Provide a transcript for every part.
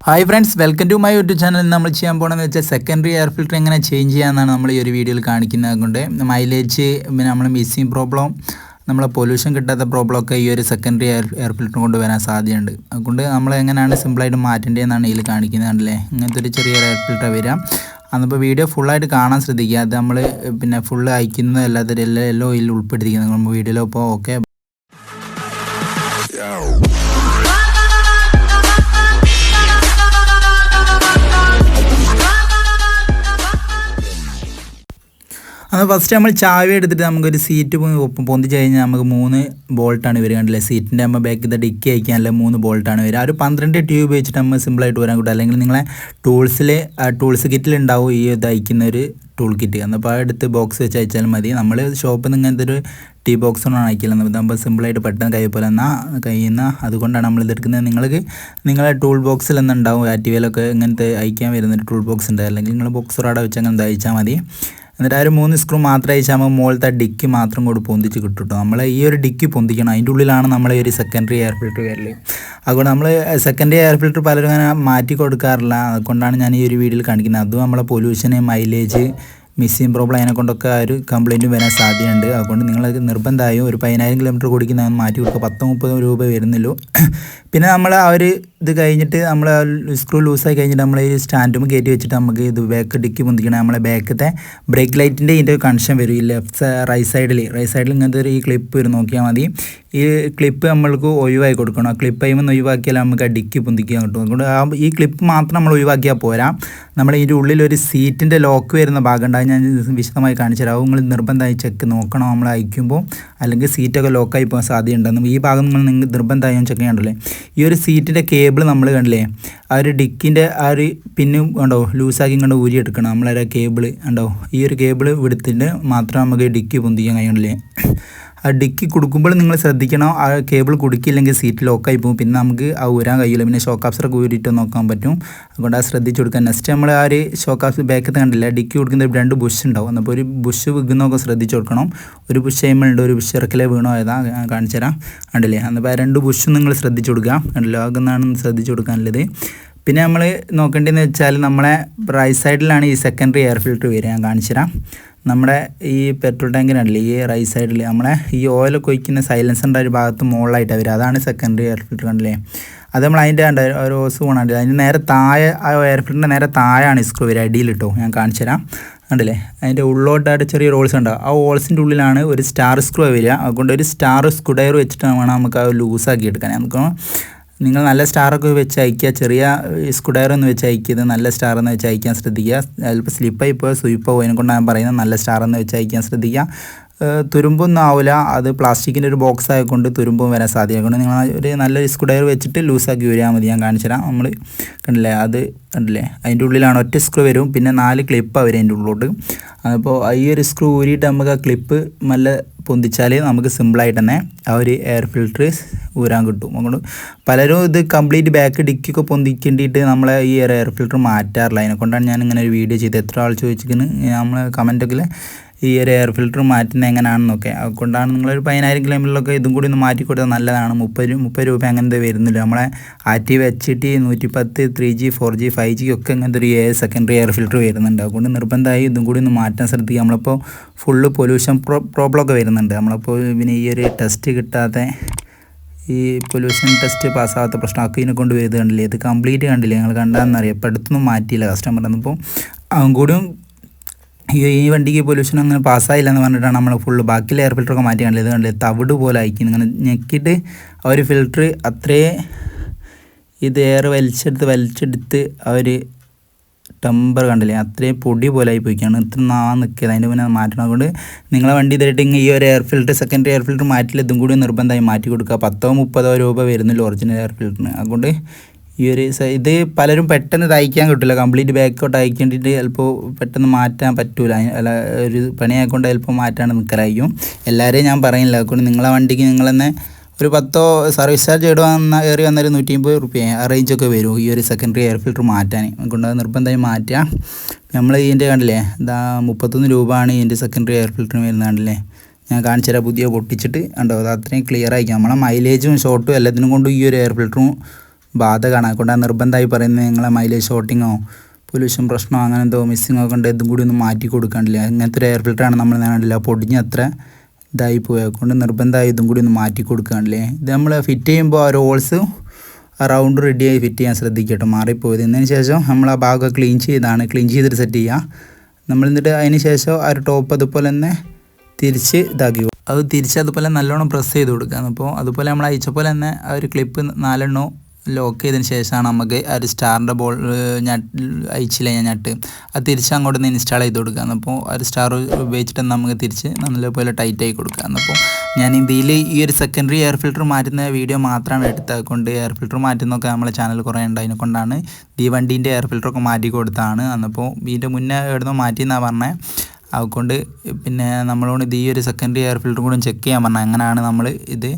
Hi friends, welcome to my YouTube channel. നമ്മൾ ചെയ്യാൻ പോകണമെന്ന് വെച്ചാൽ സെക്കൻഡറി എയർ ഫിൽറ്റർ എങ്ങനെ ചേഞ്ച് ചെയ്യാമെന്നാണ് നമ്മൾ ഈ ഒരു വീഡിയോയിൽ കാണിക്കുന്നത്. അതുകൊണ്ട് മൈലേജ്, പിന്നെ നമ്മൾ മിസ്സിങ് പ്രോബ്ലം, നമ്മളെ പൊല്യൂഷൻ കിട്ടാത്ത പ്രോബ്ലം ഒക്കെ ഈ ഒരു സെക്കൻഡറി എയർ ഫിൽറ്റർ കൊണ്ട് വരാൻ സാധ്യതയുണ്ട്. അതുകൊണ്ട് നമ്മൾ എങ്ങനെയാണ് സിമ്പിളായിട്ട് മാറ്റേണ്ടതെന്നാണ് ഇതിൽ കാണിക്കുന്നത്. അല്ലേ, ഇങ്ങനത്തെ ഒരു ചെറിയ എയർ ഫിൽറ്റർ വരാം. അന്നിപ്പോൾ വീഡിയോ ഫുള്ളായിട്ട് കാണാൻ ശ്രദ്ധിക്കുക. അത് നമ്മൾ പിന്നെ ഫുള്ള് അയക്കുന്നത് അല്ലാത്ത എല്ലാം ഇതിൽ ഉൾപ്പെടുത്തിക്കുന്നത് നമ്മൾ വീഡിയോയിൽ. ഇപ്പോൾ ഓക്കെ. അത് ഫസ്റ്റ് നമ്മൾ ചാവി എടുത്തിട്ട് നമുക്കൊരു സീറ്റ് പൊന്തിച്ച് കഴിഞ്ഞാൽ നമുക്ക് 3 ബോൾട്ടാണ് വരിക. കണ്ടില്ലേ, സീറ്റിൻ്റെ നമ്മൾ ബാക്കിൽ ഡിക്കി അയക്കാനല്ല 3 ബോൾട്ടാണ് വരിക. ഒരു 12 ട്യൂബ് വെച്ചിട്ട് നമ്മൾ സിമ്പിളായിട്ട് വരാൻ കിട്ടും. അല്ലെങ്കിൽ നിങ്ങളെ ടൂൾസ് കിറ്റിലുണ്ടാവും ഈ ഇത് അയക്കുന്ന ഒരു ടൂൾ കിറ്റ്. എന്നപ്പോൾ എടുത്ത് ബോക്സ് വെച്ച് അയച്ചാലും മതി. നമ്മൾ ഷോപ്പിൽ നിന്ന് ഇങ്ങനത്തെ ഒരു ടീ ബോക്സൊന്നും അയക്കില്ല. നമ്മൾ സിമ്പിളായിട്ട് പെട്ടെന്ന് കഴിയുന്ന അതുകൊണ്ടാണ് നമ്മൾ ഇതെടുക്കുന്നത്. നിങ്ങളെ ടൂൾ ബോക്സിൽ ഉണ്ടാവും. ആക്റ്റീവയിലൊക്കെ ഇങ്ങനത്തെ അയക്കാൻ വരുന്നൊരു ടൂൾ ബോക്സ് ഉണ്ട്. അല്ലെങ്കിൽ നിങ്ങൾ ബോക്സ് റോഡ വെച്ച് അങ്ങനെ അയച്ചാൽ മതി. എന്നിട്ട് ആ ഒരു 3 സ്ക്രൂ മാത്രം അയച്ചാൽ നമുക്ക് മുകളിലത്തെ ഡിക്കി മാത്രം കൂടി പൊന്തിച്ച് കിട്ടും കേട്ടോ. നമ്മൾ ഈ ഒരു ഡിക്കി പൊന്തിക്കണം. അതിൻ്റെ ഉള്ളിലാണ് നമ്മൾ ഈ ഒരു സെക്കൻഡറി എയർ ഫിൽറ്റർ വരല്. അതുകൊണ്ട് നമ്മൾ സെക്കൻഡറി എയർ ഫിൽറ്റർ പലരും അങ്ങനെ മാറ്റി കൊടുക്കാറില്ല. അതുകൊണ്ടാണ് ഞാൻ ഈ ഒരു വീഡിയോയിൽ കാണിക്കുന്നത്. അതും നമ്മളെ പൊല്യൂഷന്, മൈലേജ്, മിസ്സിങ് പ്രോബ്ലം, അതിനെ കൊണ്ടൊക്കെ ആ ഒരു കംപ്ലയിൻറ്റ് വരാൻ സാധ്യതയുണ്ട്. അതുകൊണ്ട് നിങ്ങൾ നിർബന്ധമായും ഒരു 10,000 കിലോമീറ്റർ കൊടുക്കുന്ന മാറ്റി കൊടുക്കുക. 10-30 രൂപ വരുന്നുള്ളൂ. പിന്നെ നമ്മൾ ആ ഒരു ഇത് കഴിഞ്ഞിട്ട് നമ്മൾ സ്ക്രൂ ലൂസായി കഴിഞ്ഞിട്ട് നമ്മൾ ഈ സ്റ്റാൻഡും കയറ്റി വെച്ചിട്ട് നമുക്ക് ഇത് ബാക്ക് ഡിക്കി പൊന്തിക്കണം. നമ്മളെ ബാക്കത്തെ ബ്രേക്ക് ലൈറ്റിൻ്റെ ഇതിൻ്റെ കണക്ഷൻ വരും. ഈ റൈറ്റ് സൈഡിൽ ഇങ്ങനത്തെ ഒരു ഈ ക്ലിപ്പ് വരും. നോക്കിയാൽ മതി. ഈ ക്ലിപ്പ് നമ്മൾക്ക് ഒഴിവാക്കി കൊടുക്കണം. ആ ക്ലിപ്പ് കഴിയുമ്പോൾ ഒഴിവാക്കിയാൽ നമുക്ക് ആ ഡിക്കി പൊന്തിക്കാൻ കിട്ടും. അതുകൊണ്ട് ഈ ക്ലിപ്പ് മാത്രം നമ്മൾ ഒഴിവാക്കിയാൽ പോരാ. നമ്മൾ ഇതിൻ്റെ ഉള്ളിൽ ഒരു സീറ്റിൻ്റെ ലോക്ക് വരുന്ന ഭാഗം ഉണ്ട്. ഞാൻ വിശദമായി കാണിച്ചു തരാം. നിങ്ങൾ നിർബന്ധമായി ചെക്ക് നോക്കണം നമ്മൾ അയക്കുമ്പോൾ, അല്ലെങ്കിൽ സീറ്റൊക്കെ ലോക്കായി പോകാൻ സാധ്യതയുണ്ടെന്നും. ഈ ഭാഗം നിങ്ങൾ നിർബന്ധമായും ചെക്ക് ചെയ്യണ്ടല്ലേ. ഈ ഒരു സീറ്റിൻ്റെ കേബിൾ നമ്മൾ കണ്ടില്ലേ, ആ ഒരു ഡിക്കിൻ്റെ ആ ഒരു പിന്നും കണ്ടോ ലൂസാക്കി കണ്ട് ഊരിയെടുക്കണം. നമ്മളൊരു കേബിൾ കണ്ടോ, ഈ ഒരു കേബിൾ വിടുത്തിട്ട് മാത്രം നമുക്ക് ഡിക്കി പൊന്തിക്കാൻ കഴിയണല്ലേ. ആ ഡിക്കി കൊടുക്കുമ്പോൾ നിങ്ങൾ ശ്രദ്ധിക്കണം. ആ കേബിൾ കുടുക്കിയില്ലെങ്കിൽ സീറ്റ് ലോക്കായി പോകും. പിന്നെ നമുക്ക് ആ ഊരാൻ കഴിയില്ല. പിന്നെ ഷോക്ക് ആബ്സറൊക്കെ ഊരിയിട്ട് നോക്കാൻ പറ്റും. അതുകൊണ്ട് ആ ശ്രദ്ധിച്ച് കൊടുക്കുക. നെക്സ്റ്റ് നമ്മൾ ആ ഒരു ഷോക്ക് ആബ്സ് ബാക്കത്ത് കണ്ടില്ല, ഡിക്കി കൊടുക്കുന്ന 2 ബുഷ് ഉണ്ടാവും. അപ്പോൾ ഒരു ബുഷ് വിൽക്കുന്നതൊക്കെ ശ്രദ്ധിച്ച് കൊടുക്കണം. ഒരു ബുഷ് ചെയ്യുമ്പോഴുണ്ട്, ഒരു ബുഷ് ഇറക്കലേ വീണോ ഏതാ കാണിച്ചു തരാം. കണ്ടില്ലേ, അപ്പോൾ 2 ബുഷും നിങ്ങൾ ശ്രദ്ധിച്ച് കൊടുക്കുക. കണ്ടില്ലോ, ആകുന്നതാണ് ശ്രദ്ധിച്ച് കൊടുക്കാനുള്ളത്. പിന്നെ നമ്മൾ നോക്കേണ്ടതെന്ന് വെച്ചാൽ നമ്മളെ റൈറ്റ് സൈഡിലാണ് ഈ സെക്കൻഡറി എയർ ഫിൽറ്റർ വരിക. ഞാൻ കാണിച്ചു തരാം. നമ്മുടെ ഈ പെട്രോൾ ടാങ്കിനല്ലേ ഈ റൈറ്റ് സൈഡിൽ നമ്മളെ ഈ ഓയിലൊക്കെ ഒഴിക്കുന്ന സൈലൻസറിൻ്റെ ഒരു ഭാഗത്ത് മുകളിലായിട്ട് വരിക. അതാണ് സെക്കൻഡറി എയർ ഫിൽറ്റർ. കണ്ടില്ലേ, അത് നമ്മൾ അതിൻ്റെ ഒരു ഓസ് പോകണുണ്ട്. അതിന് നേരെ താഴെ, ആ എയർ ഫിൽറ്ററിൻ്റെ നേരെ താഴെയാണ് സ്ക്രൂ വരിക, അടിയിലിട്ടോ. ഞാൻ കാണിച്ചു തരാം. കണ്ടില്ലേ, അതിൻ്റെ ഉള്ളോട്ടായിട്ട് ചെറിയ ഹോൾസ് ഉണ്ടാവും. ആ ഹോൾസിൻ്റെ ഉള്ളിലാണ് ഒരു സ്റ്റാർ സ്ക്രൂ വരിക. അതുകൊണ്ട് ഒരു സ്റ്റാർ സ്ക്രൂ ഡ്രൈവർ വെച്ചിട്ട് വേണം നമുക്ക് അത് ലൂസാക്കി എടുക്കാൻ. നമുക്ക് നിങ്ങൾ നല്ല സ്റ്റാറൊക്കെ വെച്ച് അയക്കുക. ചെറിയ സ്ക്രൂ ഡ്രൈവർ എന്ന് വെച്ച് അയക്കുന്നത്, നല്ല സ്റ്റാർ എന്ന് വെച്ച് അയക്കാൻ ശ്രദ്ധിക്കുക. ചിലപ്പോൾ സ്ലിപ്പായി പോയോ സ്വീപ്പോ അതിനെക്കൊണ്ട് ഞാൻ പറയുന്നത് നല്ല സ്റ്റാർ എന്ന് വെച്ച് അയക്കാൻ ശ്രദ്ധിക്കുക. തുരുമ്പൊന്നും ആവില്ല. അത് പ്ലാസ്റ്റിക്കിൻ്റെ ഒരു ബോക്സ് ആയതുകൊണ്ട് തുരുമ്പും വരാൻ സാധ്യത. അതുകൊണ്ട് നിങ്ങൾ ഒരു നല്ല സ്ക്രൂ ഡ്രൈവർ വെച്ചിട്ട് ലൂസാക്കി വരികയാൽ മതി. ഞാൻ കാണിച്ചു തരാം. നമ്മൾ കണ്ടില്ലേ, അത് കണ്ടില്ലേ, അതിൻ്റെ ഉള്ളിലാണ് ഒറ്റ സ്ക്രൂ വരും. പിന്നെ 4 ക്ലിപ്പാണ് വരും അതിൻ്റെ ഉള്ളിലോട്ട്. അപ്പോൾ ഈ ഒരു സ്ക്രൂ ഊരിയിട്ട് നമുക്ക് ആ ക്ലിപ്പ് നല്ല പൊന്തിച്ചാൽ നമുക്ക് സിമ്പിളായിട്ട് തന്നെ ആ ഒരു എയർ ഫിൽറ്റർ ഊരാൻ കിട്ടും. അതുകൊണ്ട് പലരും ഇത് കംപ്ലീറ്റ് ബാക്ക് ഡിക്കൊക്കെ പൊന്തിക്കേണ്ടിയിട്ട് നമ്മളെ ഈ എയർ ഫിൽറ്റർ മാറ്റാറില്ല. അതിനെക്കൊണ്ടാണ് ഞാൻ ഇങ്ങനെ ഒരു വീഡിയോ ചെയ്തത്. എത്ര ആൾ ചോദിച്ചിരിക്കുന്നത് നമ്മൾ കമൻറ്റൊക്കെ ഈ ഒരു എയർ ഫിൽറ്റർ മാറ്റുന്നത് എങ്ങനെയാണെന്നൊക്കെ. അതുകൊണ്ടാണ് നിങ്ങളൊരു 10,000 കിലോമീറ്ററിലൊക്കെ ഇതും കൂടി ഒന്ന് മാറ്റി കൊടുത്താൽ നല്ലതാണ്. 30 രൂപ അങ്ങനത്തെ വരുന്നില്ല. നമ്മളെ active HT 110 3G 4G 5G ഒക്കെ അങ്ങനത്തെ ഒരു സെക്കൻഡറി എയർ ഫിൽറ്റർ വരുന്നുണ്ട്. അതുകൊണ്ട് നിർബന്ധമായി ഇതും കൂടി ഒന്ന് മാറ്റാൻ ശ്രദ്ധിക്കുക. നമ്മളിപ്പോൾ ഫുള്ള് പൊല്യൂഷൻ പ്രോബ്ലമൊക്കെ വരുന്നുണ്ട്. നമ്മളിപ്പോൾ പിന്നെ ഈ ഒരു ടെസ്റ്റ് കിട്ടാത്ത, ഈ പൊല്യൂഷൻ ടെസ്റ്റ് പാസ്സാകാത്ത പ്രശ്നമൊക്കെ ഇതിനെ കൊണ്ട് വരുന്നത് കണ്ടില്ലേ. ഇത് കംപ്ലീറ്റ് കണ്ടില്ലേ, നിങ്ങൾ കണ്ടാണെന്നറിയാം. ഇപ്പോൾ അടുത്തൊന്നും മാറ്റിയില്ല കസ്റ്റമർ. അപ്പോൾ അതും കൂടിയും ഈ വണ്ടിക്ക് പൊല്യൂഷൻ അങ്ങനെ പാസ്സായില്ല എന്ന് പറഞ്ഞിട്ടാണ് നമ്മൾ ഫുള്ള് ബാക്കിയുള്ള എയർ ഫിൽറ്ററൊക്കെ മാറ്റി കണ്ടില്ല. ഇത് കണ്ടില്ലേ, തവിട് പോലെ ആയിരിക്കും. ഇങ്ങനെ ഞെക്കിയിട്ട് ആ ഒരു ഫിൽറ്റർ അത്രേ ഇത് എയർ വലിച്ചെടുത്ത് ആ ഒരു ടെമ്പർ കണ്ടില്ലേ, അത്രയും പൊടി പോലെ ആയി പോയിക്കാണ്. ഇത്ര നിൽക്കിയത്. അതിൻ്റെ പിന്നെ മാറ്റണം. അതുകൊണ്ട് നിങ്ങളെ വണ്ടി ഇതായിട്ട് ഈ ഒരു air filter, secondary air filter മാറ്റില്ല. ഇതും കൂടി നിർബന്ധമായി മാറ്റി കൊടുക്കുക. 10-30 രൂപ വരുന്നില്ല ഒറിജിനൽ എയർ ഫിൽറ്ററിന്. അതുകൊണ്ട് ഈ ഒരു ഇത് പലരും പെട്ടെന്ന് തയ്ക്കാൻ കിട്ടില്ല. കംപ്ലീറ്റ് ബാക്കോട്ട് അയക്കേണ്ടിയിട്ട് ചിലപ്പോൾ പെട്ടെന്ന് മാറ്റാൻ പറ്റൂല. അല്ല, ഒരു പണിയാക്കൊണ്ട് ചിലപ്പോൾ മാറ്റാണ്ട് നിൽക്കലായിരിക്കും. എല്ലാവരെയും ഞാൻ പറയുന്നില്ല. അതുകൊണ്ട് നിങ്ങളെ വണ്ടിക്ക് നിങ്ങൾ തന്നെ ഒരു 10 സർവീസ് ചാർജ് കയറി വന്നൊരു 150 രൂപ ആ റേഞ്ചൊക്കെ വരും ഈ ഒരു സെക്കൻഡറി എയർ ഫിൽറ്റർ മാറ്റാൻ. അതുകൊണ്ട് അത് നിർബന്ധമായി മാറ്റുക. നമ്മൾ ഇതിൻ്റെ കണ്ടില്ലേ, 31 രൂപയാണ് ഇതിൻ്റെ സെക്കൻഡറി എയർ ഫിൽറ്ററിന് വരുന്നത്. കണ്ടില്ലേ, ഞാൻ കാണിച്ചു തരാം. പുതിയ പൊട്ടിച്ചിട്ട് കണ്ടോ, അത് അത്രയും ക്ലിയർ ആയിരിക്കും. നമ്മളെ മൈലേജും ഷോട്ടും എല്ലാത്തിനും കൊണ്ടും ഈ ഒരു എയർ ഫിൽറ്ററും ബാധകമാണ്. അതുകൊണ്ട് നിർബന്ധമായി പറയുന്നത് നിങ്ങളെ മൈലേജ് ഷോർട്ടിങ്ങോ പൊല്യൂഷൻ പ്രശ്നമോ അങ്ങനെ എന്തോ മിസ്സിങ്ങോ ഒക്കെ ഉണ്ട് ഇതും കൂടി ഒന്ന് മാറ്റി കൊടുക്കാണ്ടില്ല. ഇങ്ങനത്തെ ഒരു എയർ ഫിൽറ്ററാണ് നമ്മൾ നേടില്ല പൊടിഞ്ഞ് അത്ര ഇതായി പോയത്. അതുകൊണ്ട് നിർബന്ധമായി ഇതും കൂടി ഒന്ന് മാറ്റി കൊടുക്കാണ്ടില്ലേ. ഇത് നമ്മൾ ഫിറ്റ് ചെയ്യുമ്പോൾ ആ ഒരു ഹോൾസ് റൗണ്ട് റെഡിയായി ഫിറ്റ് ചെയ്യാൻ ശ്രദ്ധിക്കട്ടോ, മാറിപ്പോയത്. എന്നതിന് ശേഷം നമ്മൾ ആ ഭാഗം ക്ലീൻ ചെയ്തിട്ട് സെറ്റ് ചെയ്യുക. നമ്മൾ എന്നിട്ട് അതിന് ശേഷം ആ ഒരു ടോപ്പ് അതുപോലെ തന്നെ തിരിച്ച് ഇതാക്കി അത് തിരിച്ച് അതുപോലെ നല്ലോണം പ്രസ് ചെയ്ത് കൊടുക്കുക. അപ്പോൾ അതുപോലെ നമ്മൾ അയച്ച പോലെ തന്നെ ആ ഒരു ക്ലിപ്പ് 4 ലോക്ക് ചെയ്തതിന് ശേഷമാണ് നമുക്ക് ആ ഒരു സ്റ്റാറിൻ്റെ അയച്ചില്ല ഞട്ട് അത് തിരിച്ച് അങ്ങോട്ട് നിന്ന് ഇൻസ്റ്റാൾ ചെയ്ത് കൊടുക്കുക. അപ്പോൾ ആ ഒരു സ്റ്റാർ ഉപയോഗിച്ചിട്ട് നമുക്ക് തിരിച്ച് നല്ലപോലെ ടൈറ്റായി കൊടുക്കുക. അപ്പോൾ ഞാൻ ഇതിൽ ഈ ഒരു സെക്കൻഡറി എയർ ഫിൽറ്റർ മാറ്റുന്ന വീഡിയോ മാത്രമാണ് എടുത്തത്. കൊണ്ട് എയർ ഫിൽറ്റർ മാറ്റുന്നതൊക്കെ നമ്മളെ ചാനൽ കുറേ ഉണ്ട്, അതിനെക്കൊണ്ടാണ് ഈ വണ്ടീൻ്റെ എയർ ഫിൽറ്ററൊക്കെ മാറ്റി കൊടുത്തതാണ്. അന്നപ്പോൾ ഇതിൻ്റെ മുന്നേ എവിടുന്നോ മാറ്റിയെന്നാണ് പറഞ്ഞത്. അതുകൊണ്ട് പിന്നെ നമ്മളോട് ഈ ഒരു സെക്കൻഡറി എയർ ഫിൽറ്റർ കൂടെ ചെക്ക് ചെയ്യാൻ പറഞ്ഞത്. അങ്ങനെയാണ് നമ്മൾ ഇത്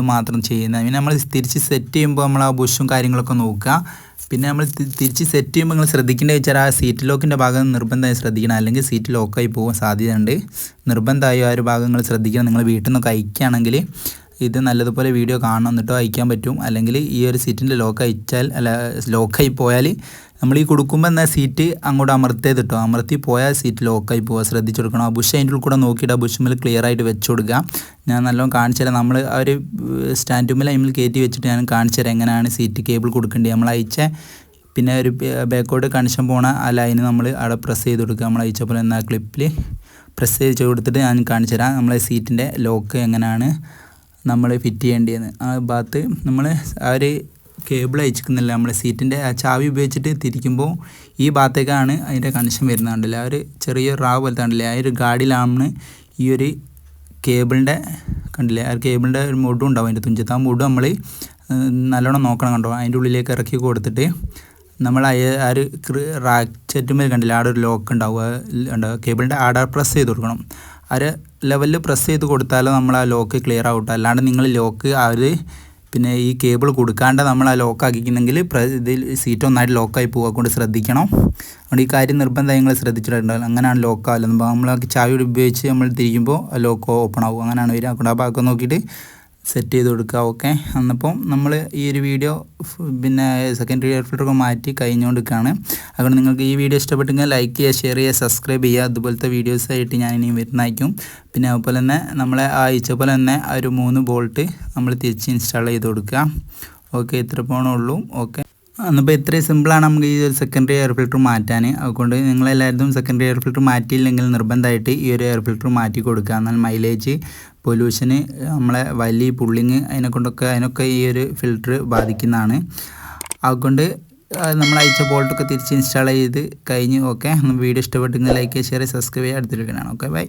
മാത്രം ചെയ്യുന്നത്. പിന്നെ നമ്മൾ തിരിച്ച് സെറ്റ് ചെയ്യുമ്പോൾ നമ്മൾ ആ ബുഷും കാര്യങ്ങളൊക്കെ നോക്കുക. പിന്നെ നമ്മൾ തിരിച്ച് സെറ്റ് ചെയ്യുമ്പോൾ നിങ്ങൾ ശ്രദ്ധിക്കേണ്ടത് വെച്ചാൽ ആ സീറ്റ് ലോക്കിൻ്റെ ഭാഗം നിർബന്ധമായി ശ്രദ്ധിക്കണം, അല്ലെങ്കിൽ സീറ്റ് ലോക്കായി പോകാൻ സാധ്യതയുണ്ട്. നിർബന്ധമായും ആ ഒരു ഭാഗങ്ങൾ ശ്രദ്ധിക്കണം. നിങ്ങൾ വീട്ടിൽ നിന്നൊക്കെ അയക്കുകയാണെങ്കിൽ ഇത് നല്ലതുപോലെ വീഡിയോ കാണണം, എന്നിട്ടോ അയക്കാൻ പറ്റും. അല്ലെങ്കിൽ ഈ ഒരു സീറ്റിൻ്റെ ലോക്കായി പോയാൽ നമ്മൾ ഈ കൊടുക്കുമ്പോൾ എന്നാൽ സീറ്റ് അങ്ങോട്ട് അമർത്തി പോയാൽ സീറ്റ് ലോക്കായി പോവുക, ശ്രദ്ധിച്ചു കൊടുക്കണം. ആ ബുഷ് അതിൻ്റെ ഉള്ളിൽ കൂടെ നോക്കിയിട്ട് ആ ബുഷുമ്മൽ ക്ലിയർ ആയിട്ട് വെച്ച് കൊടുക്കുക. ഞാൻ നല്ലോണം കാണിച്ചു തരാം. നമ്മൾ ആ ഒരു സ്റ്റാൻഡുമ്മൽ അതിൽ കയറ്റി വെച്ചിട്ട് ഞാൻ കാണിച്ചു തരാം എങ്ങനെയാണ് സീറ്റ് കേബിൾ കൊടുക്കേണ്ടത്. നമ്മൾ അയച്ച പിന്നെ ഒരു ബാക്കോട്ട് കണക്ഷൻ പോണ ആ ലൈന് നമ്മൾ അവിടെ പ്രസ് ചെയ്ത് കൊടുക്കുക. നമ്മൾ അയച്ച പോലെ എന്നാൽ ക്ലിപ്പിൽ പ്രസ് ചെയ്ത് കൊടുത്തിട്ട് ഞാൻ കാണിച്ചു തരാം നമ്മളെ സീറ്റിൻ്റെ ലോക്ക് എങ്ങനെയാണ് നമ്മൾ ഫിറ്റ് ചെയ്യേണ്ടതെന്ന്. ആ ഭാഗത്ത് നമ്മൾ ആ ഒരു കേബിൾ അയച്ചിരിക്കുന്നില്ല, നമ്മൾ സീറ്റിൻ്റെ ആ ചാവി ഉപയോഗിച്ചിട്ട് തിരിക്കുമ്പോൾ ഈ ഭാഗത്തേക്കാണ് അതിൻ്റെ കണക്ഷൻ വരുന്നത്. കണ്ടില്ല ആ ഒരു ചെറിയ റാവ് പോലത്തെ കണ്ടില്ലേ, ആ ഒരു ഗാഡിലാണ് ഈ ഒരു കേബിളിൻ്റെ കണ്ടില്ലേ, ആ കേബിളിൻ്റെ ഒരു മുടും ഉണ്ടാവും അതിൻ്റെ തുഞ്ചത്ത്. ആ മുട് നമ്മൾ നല്ലോണം നോക്കണം കണ്ടോ. അതിൻ്റെ ഉള്ളിലേക്ക് ഇറക്കി കൊടുത്തിട്ട് നമ്മൾ ആ ഒരു റാക്ചെറ്റുമ്പോൾ കണ്ടില്ല ആടെ ഒരു ലോക്ക് ഉണ്ടാവും കേബിളിൻ്റെ ആടെ പ്രസ് ചെയ്ത് കൊടുക്കണം. ആ ഒരു ലെവലിൽ പ്രസ് ചെയ്ത് കൊടുത്താലോ നമ്മൾ ആ ലോക്ക് ക്ലിയർ ആവട്ടെ. അല്ലാണ്ട് നിങ്ങൾ ലോക്ക് ആ ഒരു പിന്നെ ഈ കേബിൾ കൊടുക്കാണ്ട് നമ്മൾ ആ ലോക്ക് ആക്കിക്കുന്നെങ്കിൽ ഇതിൽ സീറ്റ് ഒന്നായിട്ട് ലോക്കായി പോകുക. കൊണ്ട് ശ്രദ്ധിക്കണം. അതുകൊണ്ട് ഈ കാര്യം നിർബന്ധമായി നിങ്ങൾ ശ്രദ്ധിച്ചിട്ടുണ്ടാവില്ല. അങ്ങനെയാണ് ലോക്ക് ആവില്ല. നമ്മൾ ചാവി ഉപയോഗിച്ച് നമ്മൾ തിരിക്കുമ്പോൾ ആ ലോക്ക് ഓപ്പൺ ആവും. അങ്ങനെയാണ് വരിക. അതുകൊണ്ട് ആ ഭാഗം നോക്കിയിട്ട് സെറ്റ് ചെയ്ത് കൊടുക്കുക. ഓക്കെ. അന്നപ്പം നമ്മൾ ഈ ഒരു വീഡിയോ പിന്നെ സെക്കൻഡറി എയർ ഫിൽറ്ററൊക്കെ മാറ്റി കഴിഞ്ഞുകൊണ്ടിരിക്കുകയാണ്. അതുകൊണ്ട് നിങ്ങൾക്ക് ഈ വീഡിയോ ഇഷ്ടപ്പെട്ടെങ്കിൽ ലൈക്ക് ചെയ്യുക, ഷെയർ ചെയ്യുക, സബ്സ്ക്രൈബ് ചെയ്യുക. അതുപോലത്തെ വീഡിയോസായിട്ട് ഞാൻ ഇനിയും വരുന്നതായിരിക്കും. പിന്നെ അതുപോലെ തന്നെ നമ്മളെ അയച്ച പോലെ തന്നെ ആ ഒരു 3 ബോൾട്ട് നമ്മൾ തിരിച്ച് ഇൻസ്റ്റാൾ ചെയ്ത് കൊടുക്കുക. ഓക്കെ, ഇത്ര പോകണുള്ളൂ. ഓക്കെ, അന്നിപ്പോൾ ഇത്രയും സിമ്പിളാണ് നമുക്ക് ഈ ഒരു സെക്കൻഡറി എയർ ഫിൽറ്റർ മാറ്റാൻ. അതുകൊണ്ട് നിങ്ങളെല്ലാവരും സെക്കൻഡറി എയർ ഫിൽറ്റർ മാറ്റിയില്ലെങ്കിൽ നിർബന്ധമായിട്ട് ഈ ഒരു എയർ ഫിൽറ്റർ മാറ്റി കൊടുക്കുക. എന്നാൽ മൈലേജ് പൊല്യൂഷന് നമ്മളെ വലി പുള്ളിങ് അതിനൊക്കെ ഈ ഒരു ഫിൽറ്റർ ബാധിക്കുന്നതാണ്. അതുകൊണ്ട് നമ്മൾ അയച്ച ബോൾട്ടൊക്കെ തിരിച്ച് ഇൻസ്റ്റാൾ ചെയ്ത് കഴിഞ്ഞ്. ഓക്കെ, വീഡിയോ ഇഷ്ടപ്പെട്ടെങ്കിൽ ലൈക്ക്, ഷെയർ, സബ്സ്ക്രൈബ് ചെയ്യുക. അടുത്തൊരു വീഡിയോ ആണ്. Okay, by.